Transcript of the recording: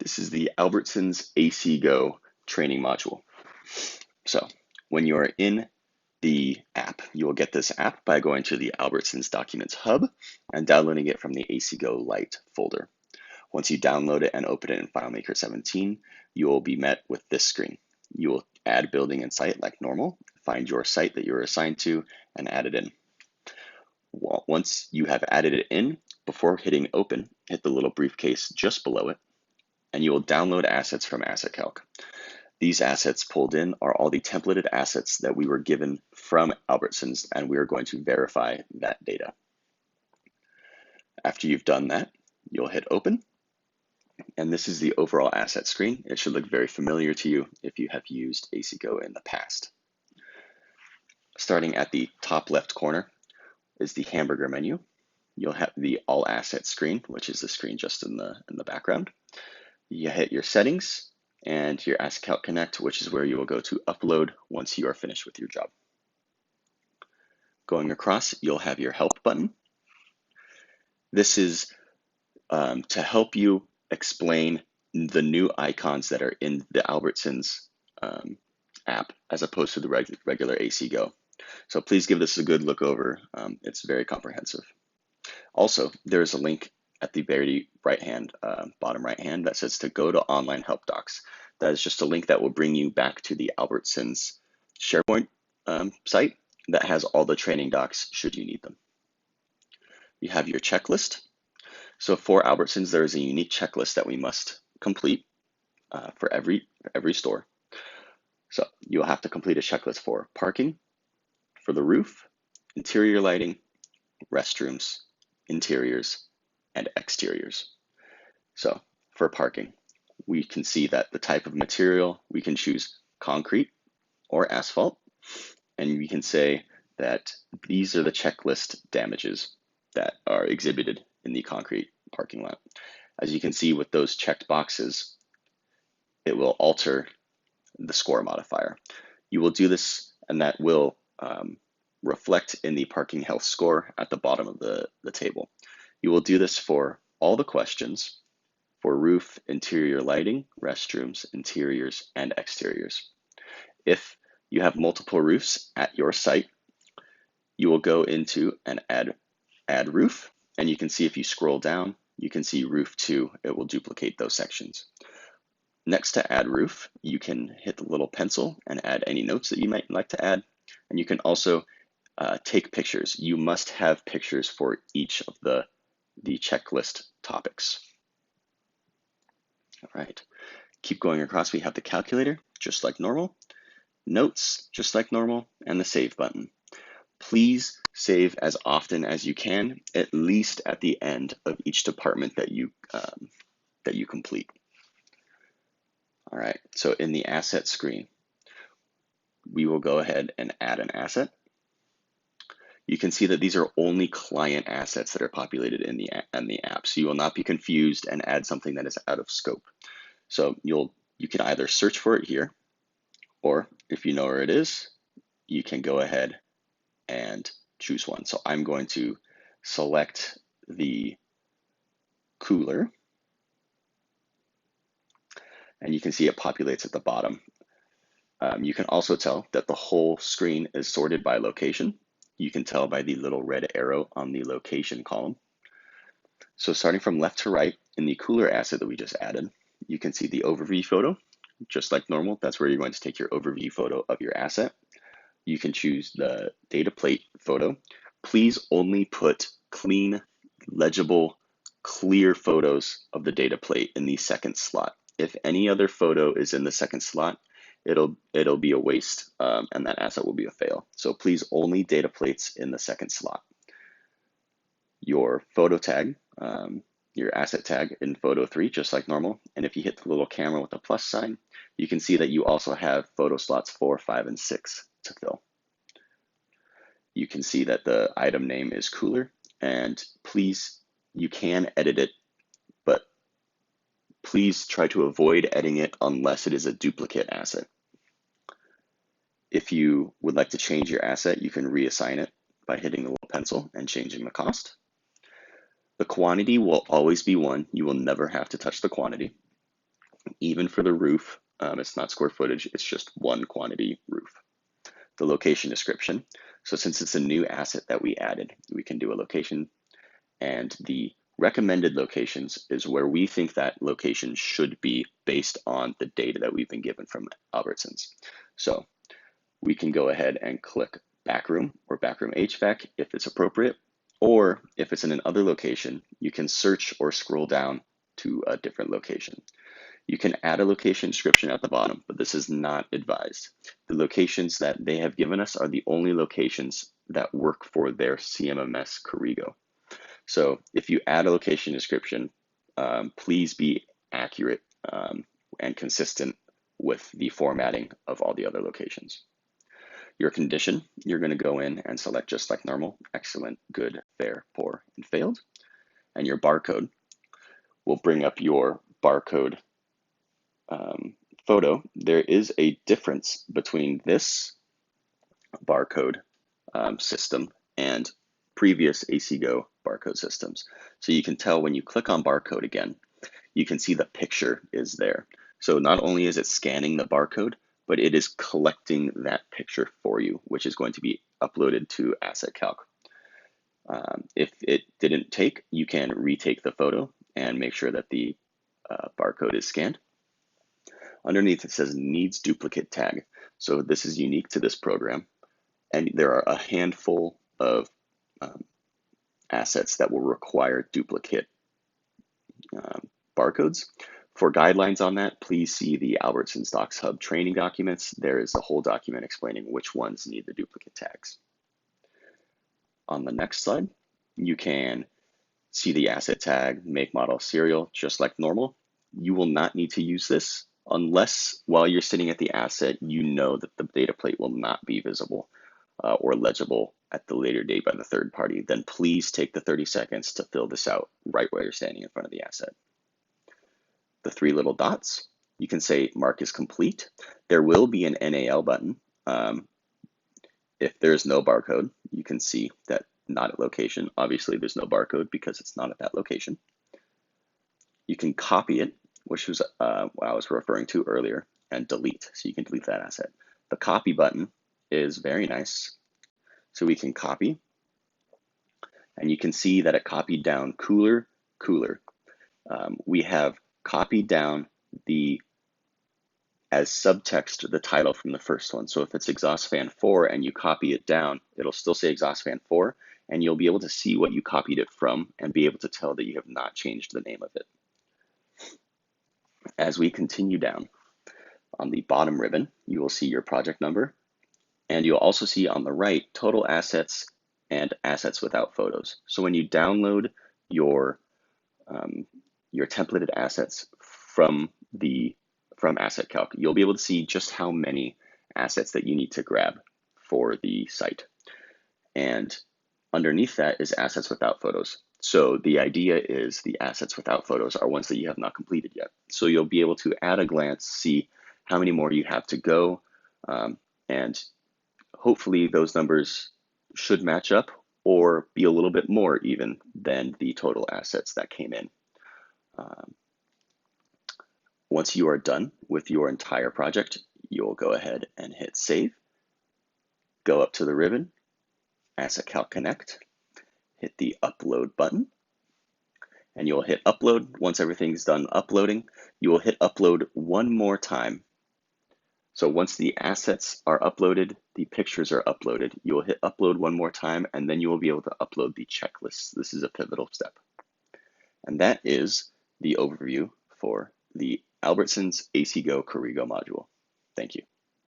This is the Albertsons ACgo training module. So when you are in the app, you will get this app by going to the Albertsons Documents Hub and downloading it from the ACgo Lite folder. Once you download it and open it in FileMaker 17, you will be met with this screen. You will add building and site like normal, find your site that you're assigned to, and add it in. Once you have added it in, before hitting open, hit the little briefcase just below it, and you will download assets from ACCalc. These assets pulled in are all the templated assets that we were given from Albertsons, and we are going to verify that data. After you've done that, you'll hit open, and this is the overall asset screen. It should look very familiar to you if you have used ACgo in the past. Starting at the top left corner is the hamburger menu. You'll have the all assets screen, which is the screen just in the background. You hit your settings and your ACCalc Connect, which is where you will go to upload once you are finished with your job. Going across, you'll have your help button. This is to help you explain the new icons that are in the Albertsons app as opposed to the regular ACgo. So please give this a good look over. It's very comprehensive. Also, there's a link at the very bottom right hand that says to go to online help docs. That is just a link that will bring you back to the Albertsons SharePoint site that has all the training docs should you need them. You have your checklist. So for Albertsons, there is a unique checklist that we must complete for every store. So you'll have to complete a checklist for parking, for the roof, interior lighting, restrooms, interiors, and exteriors. So for parking, we can see that the type of material, we can choose concrete or asphalt, and we can say that these are the checklist damages that are exhibited in the concrete parking lot. As you can see with those checked boxes, it will alter the score modifier. You will do this, and that will reflect in the parking health score at the bottom of the table. You will do this for all the questions for roof, interior lighting, restrooms, interiors, and exteriors. If you have multiple roofs at your site, you will go into and add roof, and you can see if you scroll down, you can see roof 2, it will duplicate those sections. Next to add roof, you can hit the little pencil and add any notes that you might like to add, and you can also take pictures. You must have pictures for each of the checklist topics. All right, keep going across. We have the calculator, just like normal, notes, just like normal, and the save button. Please save as often as you can, at least at the end of each department that you complete. All right, so in the asset screen, we will go ahead and add an asset. You can see that these are only client assets that are populated in the app, so you will not be confused and add something that is out of scope. So you can either search for it here, or if you know where it is, you can go ahead and choose one. So I'm going to select the cooler, and you can see it populates at the bottom. You can also tell that the whole screen is sorted by location. You can tell by the little red arrow on the location column. So starting from left to right in the cooler asset that we just added, you can see the overview photo, just like normal. That's where you're going to take your overview photo of your asset. You can choose the data plate photo. Please only put clean, legible, clear photos of the data plate in the second slot. If any other photo is in the second slot, it'll be a waste, and that asset will be a fail. So please only data plates in the second slot. Your photo tag, your asset tag in photo 3, just like normal. And if you hit the little camera with the plus sign, you can see that you also have photo slots 4, 5, and 6 to fill. You can see that the item name is cooler, and please, you can edit it, but please try to avoid editing it unless it is a duplicate asset. If you would like to change your asset, you can reassign it by hitting the little pencil and changing the cost. The quantity will always be 1. You will never have to touch the quantity. Even for the roof, it's not square footage, it's just one quantity roof. The location description. So since it's a new asset that we added, we can do a location, and the recommended locations is where we think that location should be based on the data that we've been given from Albertsons. So we can go ahead and click backroom or backroom HVAC if it's appropriate, or if it's in another location, you can search or scroll down to a different location. You can add a location description at the bottom, but this is not advised. The locations that they have given us are the only locations that work for their CMMS Corrigo. So if you add a location description, please be accurate and consistent with the formatting of all the other locations. Your condition, you're going to go in and select just like normal, excellent, good, fair, poor, and failed. And your barcode will bring up your barcode photo. There is a difference between this barcode system and previous ACgo barcode systems. So you can tell when you click on barcode again, you can see the picture is there. So not only is it scanning the barcode, but it is collecting that picture for you, which is going to be uploaded to ACCalc. If it didn't take, you can retake the photo and make sure that the barcode is scanned. Underneath it says needs duplicate tag. So this is unique to this program. And there are a handful of assets that will require duplicate barcodes. For guidelines on that, please see the Albertsons Docs Hub training documents. There is a whole document explaining which ones need the duplicate tags. On the next slide, you can see the asset tag, make, model, serial, just like normal. You will not need to use this unless while you're sitting at the asset, you know that the data plate will not be visible or legible at the later date by the third party. Then please take the 30 seconds to fill this out right where you're standing in front of the asset. The three little dots, you can say mark is complete. There will be an NAL button. If there's no barcode, you can see that not at location. Obviously, there's no barcode because it's not at that location. You can copy it, which was what I was referring to earlier, and delete. So you can delete that asset. The copy button is very nice. So we can copy, and you can see that it copied down cooler. We have copied down as subtext the title from the first one. So if it's exhaust fan 4 and you copy it down, it'll still say exhaust fan 4, and you'll be able to see what you copied it from and be able to tell that you have not changed the name of it. As we continue down, on the bottom ribbon, you will see your project number, and you'll also see on the right total assets and assets without photos. So when you download your templated assets from ACCalc, you'll be able to see just how many assets that you need to grab for the site. And underneath that is assets without photos. So the idea is the assets without photos are ones that you have not completed yet. So you'll be able to at a glance see how many more you have to go, and hopefully those numbers should match up or be a little bit more even than the total assets that came in. Once you are done with your entire project, you'll go ahead and hit save, go up to the ribbon, ACCalc Connect, hit the upload button, and you'll hit upload. Once everything's done uploading, you will hit upload one more time. So once the assets are uploaded, the pictures are uploaded, you will hit upload one more time, and then you will be able to upload the checklists. This is a pivotal step. And that is the overview for the Albertsons ACgo Corrigo module. Thank you.